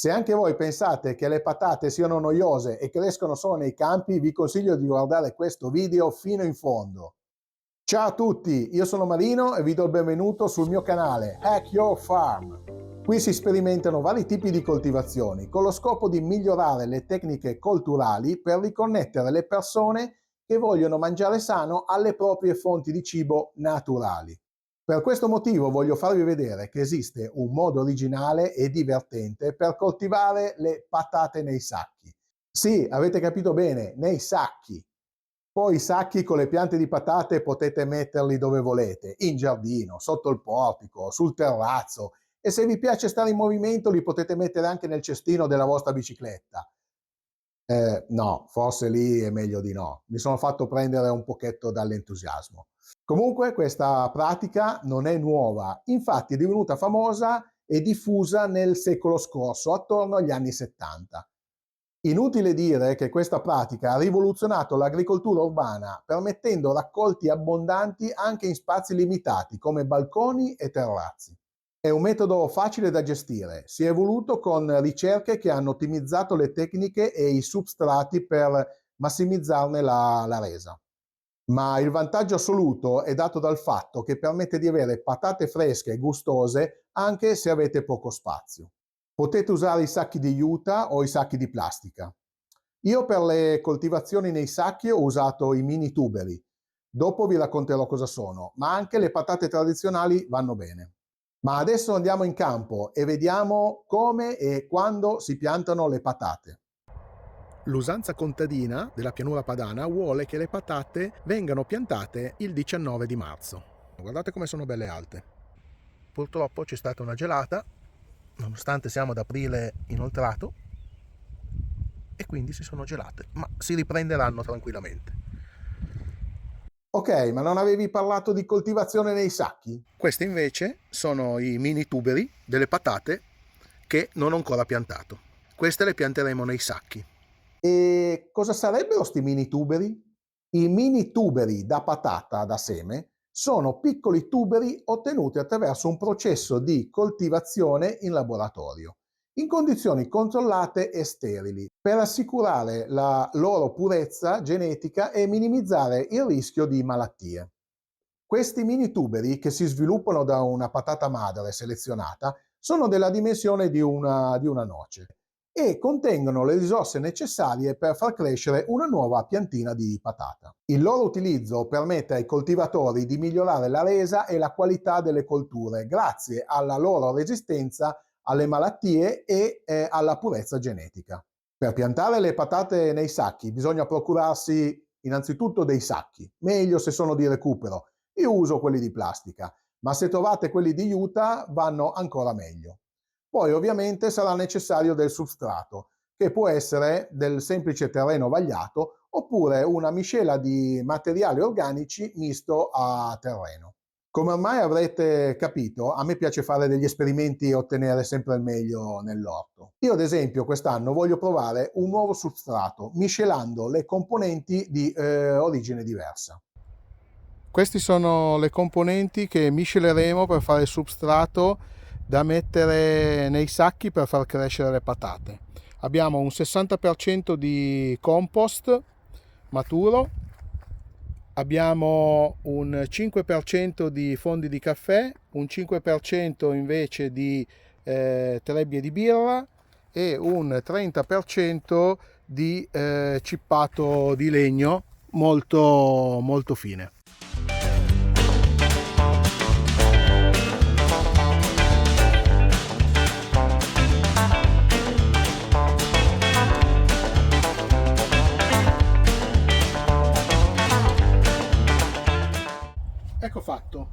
Se anche voi pensate che le patate siano noiose e crescono solo nei campi, vi consiglio di guardare questo video fino in fondo. Ciao a tutti, io sono Marino e vi do il benvenuto sul mio canale Hack Your Farm. Qui si sperimentano vari tipi di coltivazioni con lo scopo di migliorare le tecniche colturali per riconnettere le persone che vogliono mangiare sano alle proprie fonti di cibo naturali. Per questo motivo voglio farvi vedere che esiste un modo originale e divertente per coltivare le patate nei sacchi. Sì, avete capito bene, nei sacchi. Poi i sacchi con le piante di patate potete metterli dove volete, in giardino, sotto il portico, sul terrazzo, e se vi piace stare in movimento li potete mettere anche nel cestino della vostra bicicletta. No, forse lì è meglio di no. Mi sono fatto prendere un pochetto dall'entusiasmo. Comunque questa pratica non è nuova, infatti è divenuta famosa e diffusa nel secolo scorso, attorno agli anni 70. Inutile dire che questa pratica ha rivoluzionato l'agricoltura urbana, permettendo raccolti abbondanti anche in spazi limitati come balconi e terrazzi. È un metodo facile da gestire, si è evoluto con ricerche che hanno ottimizzato le tecniche e i substrati per massimizzarne la resa. Ma il vantaggio assoluto è dato dal fatto che permette di avere patate fresche e gustose anche se avete poco spazio. Potete usare i sacchi di juta o i sacchi di plastica. Io per le coltivazioni nei sacchi ho usato i mini tuberi. Dopo vi racconterò cosa sono, ma anche le patate tradizionali vanno bene. Ma adesso andiamo in campo e vediamo come e quando si piantano le patate. L'usanza contadina della pianura padana vuole che le patate vengano piantate il 19 di marzo. Guardate come sono belle alte. Purtroppo c'è stata una gelata, nonostante siamo ad aprile inoltrato, e quindi si sono gelate, ma si riprenderanno tranquillamente. Ok, ma non avevi parlato di coltivazione nei sacchi? Questi invece sono i mini tuberi delle patate che non ho ancora piantato. Queste le pianteremo nei sacchi. E cosa sarebbero sti mini tuberi? I mini tuberi da patata da seme sono piccoli tuberi ottenuti attraverso un processo di coltivazione in laboratorio, in condizioni controllate e sterili, per assicurare la loro purezza genetica e minimizzare il rischio di malattie. Questi mini tuberi, che si sviluppano da una patata madre selezionata, sono della dimensione di una noce e contengono le risorse necessarie per far crescere una nuova piantina di patata. Il loro utilizzo permette ai coltivatori di migliorare la resa e la qualità delle colture grazie alla loro resistenza alle malattie e alla purezza genetica. Per piantare le patate nei sacchi bisogna procurarsi innanzitutto dei sacchi, meglio se sono di recupero. Io uso quelli di plastica, ma se trovate quelli di juta vanno ancora meglio. Poi ovviamente sarà necessario del substrato, che può essere del semplice terreno vagliato oppure una miscela di materiali organici misto a terreno. Come ormai avrete capito, a me piace fare degli esperimenti e ottenere sempre il meglio nell'orto. Io ad esempio quest'anno voglio provare un nuovo substrato, miscelando le componenti di origine diversa. Queste sono le componenti che misceleremo per fare il substrato da mettere nei sacchi per far crescere le patate. Abbiamo un 60% di compost maturo, abbiamo un 5% di fondi di caffè, un 5% invece di trebbie di birra e un 30% di cippato di legno molto fine. Ecco fatto.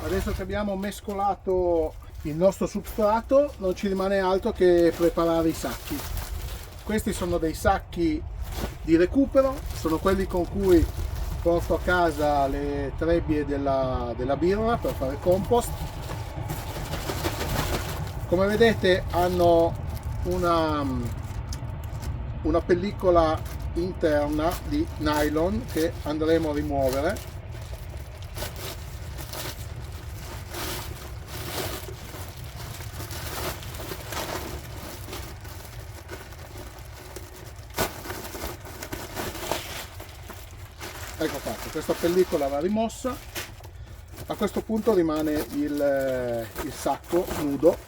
Adesso che abbiamo mescolato il nostro substrato non ci rimane altro che preparare i sacchi. Questi sono dei sacchi di recupero, sono quelli con cui porto a casa le trebbie della birra per fare compost. Come vedete hanno una pellicola interna di nylon che andremo a rimuovere. Ecco fatto, questa pellicola va rimossa. A questo punto rimane il sacco nudo.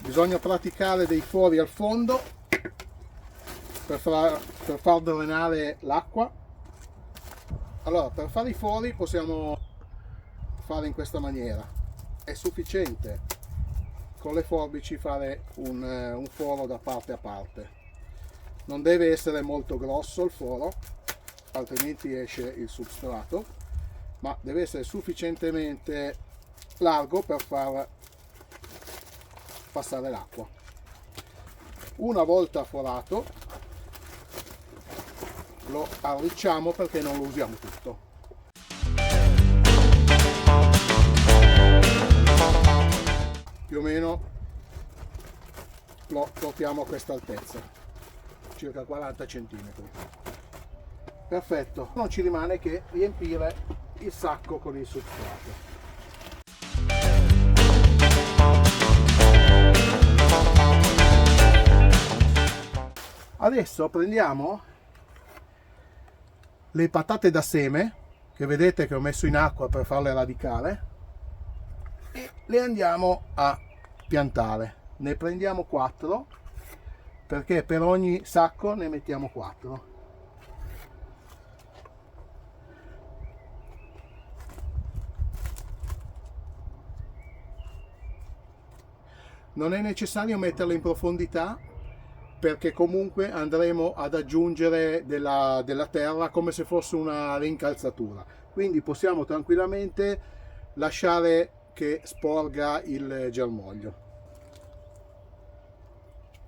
Bisogna praticare dei fori al fondo per far drenare l'acqua. Allora, per fare i fori possiamo fare in questa maniera. È sufficiente con le forbici fare un foro da parte a parte. Non deve essere molto grosso il foro, altrimenti esce il substrato, ma deve essere sufficientemente largo per far passare l'acqua. Una volta forato lo arricciamo perché non lo usiamo tutto. Più o meno lo portiamo a questa altezza, circa 40 cm. Perfetto, non ci rimane che riempire il sacco con il substrato. Adesso prendiamo le patate da seme, che vedete che ho messo in acqua per farle radicare, e le andiamo a piantare. Ne prendiamo 4, perché per ogni sacco ne mettiamo 4. Non è necessario metterle in profondità, perché comunque andremo ad aggiungere della terra come se fosse una rincalzatura, quindi possiamo tranquillamente lasciare che sporga il germoglio.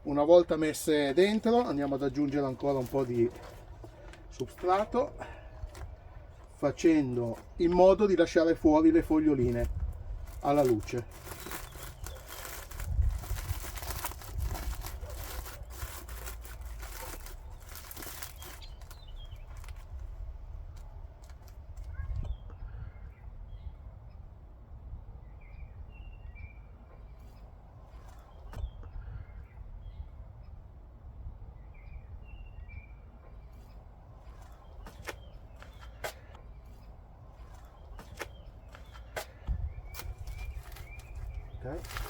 Una volta messe dentro andiamo ad aggiungere ancora un po' di substrato, facendo in modo di lasciare fuori le foglioline alla luce.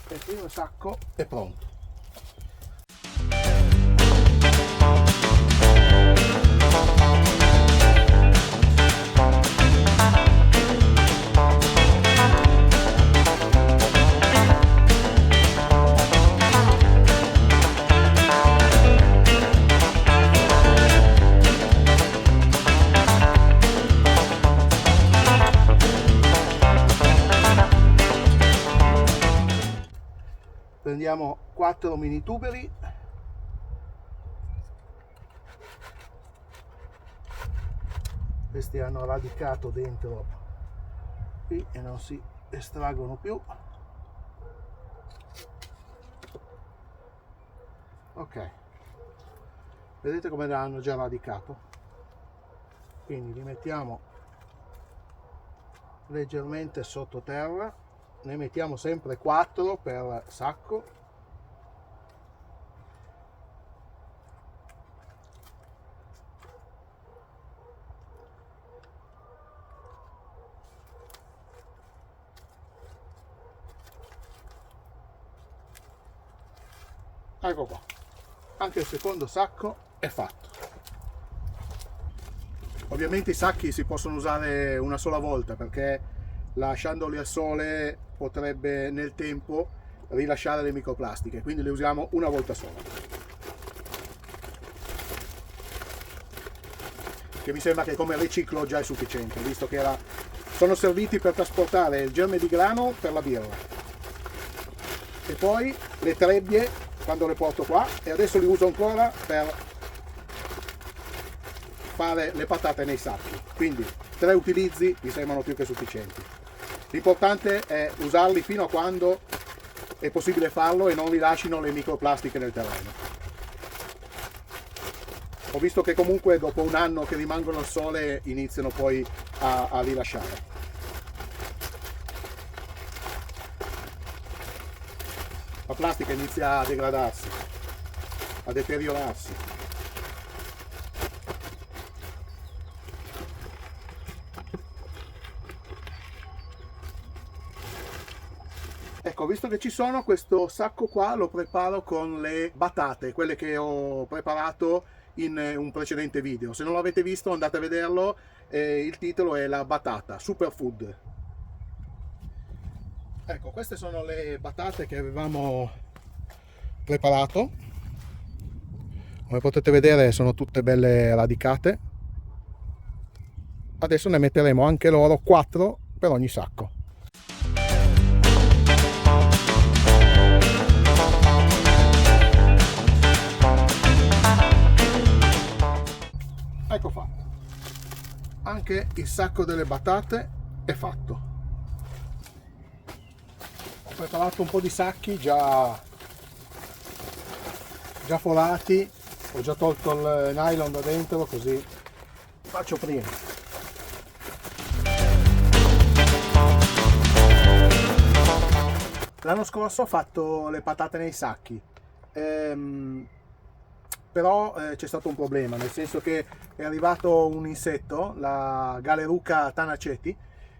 E il primo sacco è pronto. Prendiamo 4 mini tuberi, questi hanno radicato dentro qui e non si estraggono più. Ok, vedete come hanno già radicato, quindi li mettiamo leggermente sottoterra. Ne mettiamo sempre 4 per sacco. Ecco qua, anche il secondo sacco è fatto. Ovviamente i sacchi si possono usare una sola volta, perché lasciandoli al sole potrebbe nel tempo rilasciare le microplastiche, quindi le usiamo una volta sola, che mi sembra che come riciclo già è sufficiente, visto che sono serviti per trasportare il germe di grano per la birra, e poi le trebbie quando le porto qua, e adesso li uso ancora per fare le patate nei sacchi, quindi 3 utilizzi mi sembrano più che sufficienti. L'importante è usarli fino a quando è possibile farlo e non rilascino le microplastiche nel terreno. Ho visto che comunque dopo un anno che rimangono al sole iniziano poi a rilasciare. La plastica inizia a degradarsi, a deteriorarsi. Ecco, visto che ci sono, questo sacco qua lo preparo con le patate, quelle che ho preparato in un precedente video. Se non l'avete visto andate a vederlo, il titolo è La batata, superfood. Ecco, queste sono le patate che avevamo preparato. Come potete vedere sono tutte belle radicate. Adesso ne metteremo anche loro 4 per ogni sacco. Ecco fatto. Anche il sacco delle patate è fatto. Ho preparato un po' di sacchi già forati, ho già tolto il nylon da dentro, così faccio prima. L'anno scorso ho fatto le patate nei sacchi, però c'è stato un problema, nel senso che è arrivato un insetto, la Galeruca tanaceti,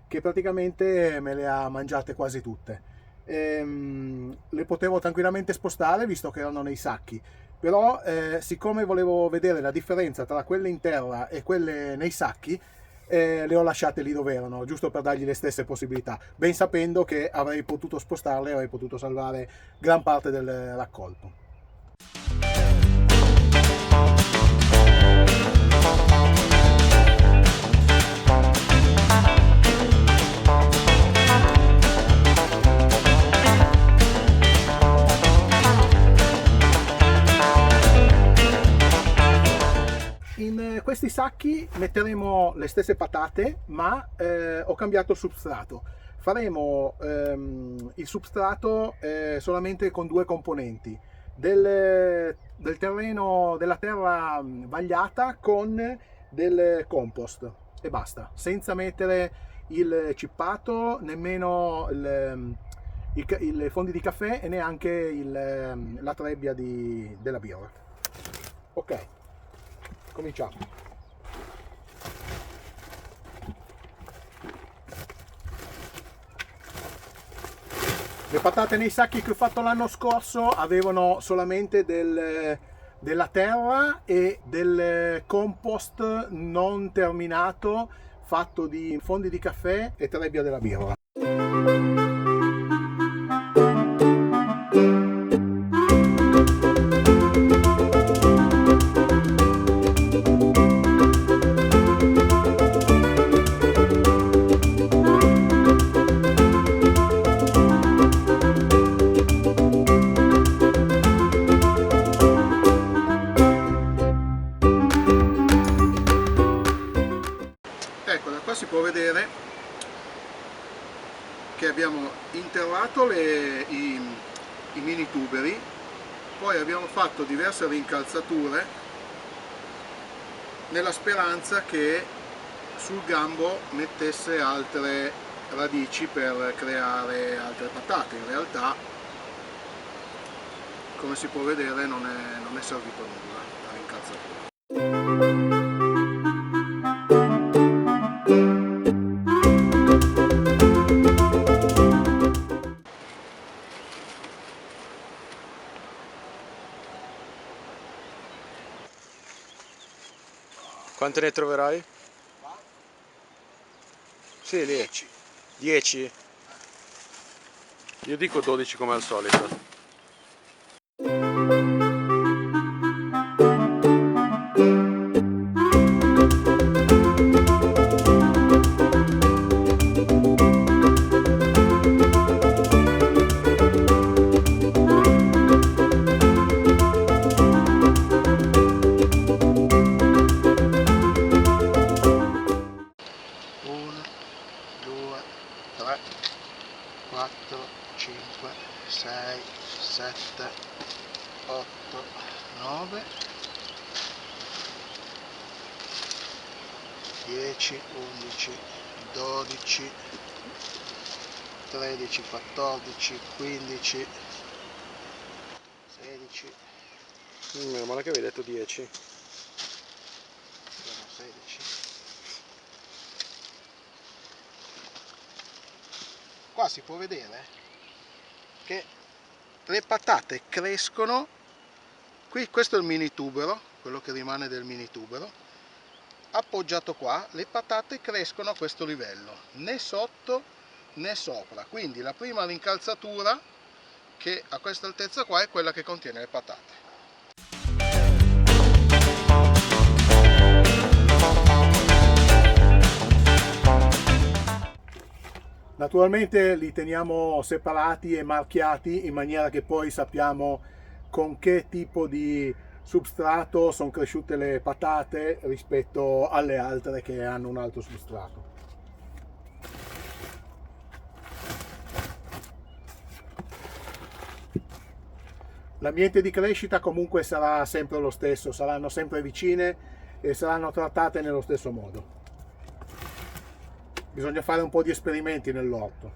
che praticamente me le ha mangiate quasi tutte. Le potevo tranquillamente spostare visto che erano nei sacchi, però siccome volevo vedere la differenza tra quelle in terra e quelle nei sacchi, le ho lasciate lì dove erano, giusto per dargli le stesse possibilità, ben sapendo che avrei potuto spostarle e avrei potuto salvare gran parte del raccolto. In questi sacchi metteremo le stesse patate, ma ho cambiato il substrato. Faremo il substrato solamente con 2 componenti, del terreno, della terra vagliata con del compost e basta, senza mettere il cippato, nemmeno i fondi di caffè e neanche la trebbia della birra. Ok. Cominciamo. Le patate nei sacchi che ho fatto l'anno scorso avevano solamente della terra e del compost non terminato fatto di fondi di caffè e trebbia della birra. Ecco, da qua si può vedere che abbiamo interrato i mini tuberi, poi abbiamo fatto diverse rincalzature nella speranza che sul gambo mettesse altre radici per creare altre patate. In realtà, come si può vedere, non è servito a nulla la rincalzatura. Quante ne troverai? Sì, lì. 10. 10? Io dico 12 come al solito. Uno, 2, 3, 4, 5, 6, 7, 8, 9, 10, 11, 12, 13, 14, 15, 16, Meno male che avevi detto 10. sono 16. Qua si può vedere che le patate crescono qui. Questo è il mini tubero, quello che rimane del mini tubero. Appoggiato qua, le patate crescono a questo livello, né sotto né sopra. Quindi la prima rincalzatura, che a questa altezza qua, è quella che contiene le patate. Naturalmente li teniamo separati e marchiati in maniera che poi sappiamo con che tipo di substrato sono cresciute le patate rispetto alle altre che hanno un altro substrato. L'ambiente di crescita comunque sarà sempre lo stesso, saranno sempre vicine e saranno trattate nello stesso modo. Bisogna fare un po' di esperimenti nell'orto.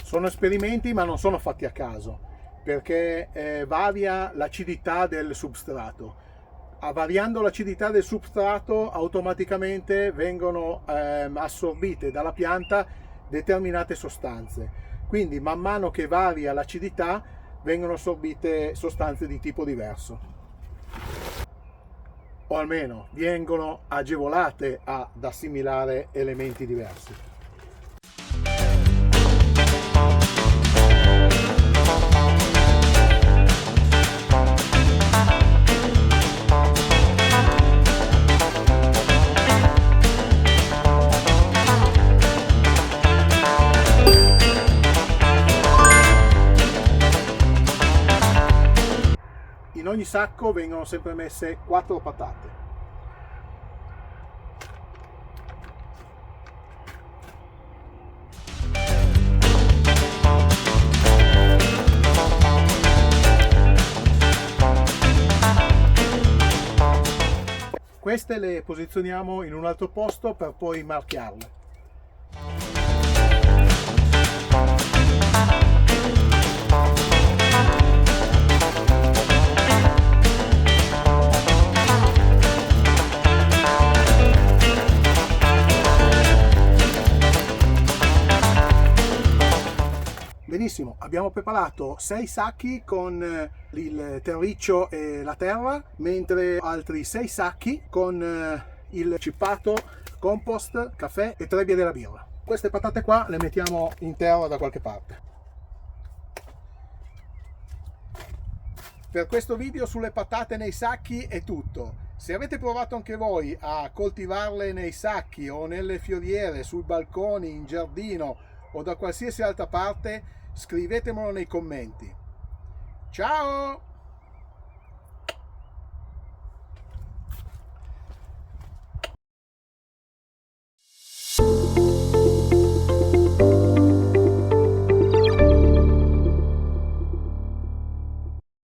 Sono esperimenti, ma non sono fatti a caso, perché varia l'acidità del substrato. Variando l'acidità del substrato, automaticamente vengono assorbite dalla pianta determinate sostanze. Quindi man mano che varia l'acidità vengono assorbite sostanze di tipo diverso, o almeno vengono agevolate ad assimilare elementi diversi. In ogni sacco vengono sempre messe 4 patate. Queste le posizioniamo in un altro posto per poi marchiarle. Benissimo, abbiamo preparato 6 sacchi con il terriccio e la terra, mentre altri 6 sacchi con il cippato, compost, caffè e trebbia della birra. Queste patate qua le mettiamo in terra da qualche parte. Per questo video sulle patate nei sacchi è tutto. Se avete provato anche voi a coltivarle nei sacchi o nelle fioriere, sui balconi, in giardino o da qualsiasi altra parte, scrivetemelo nei commenti. Ciao!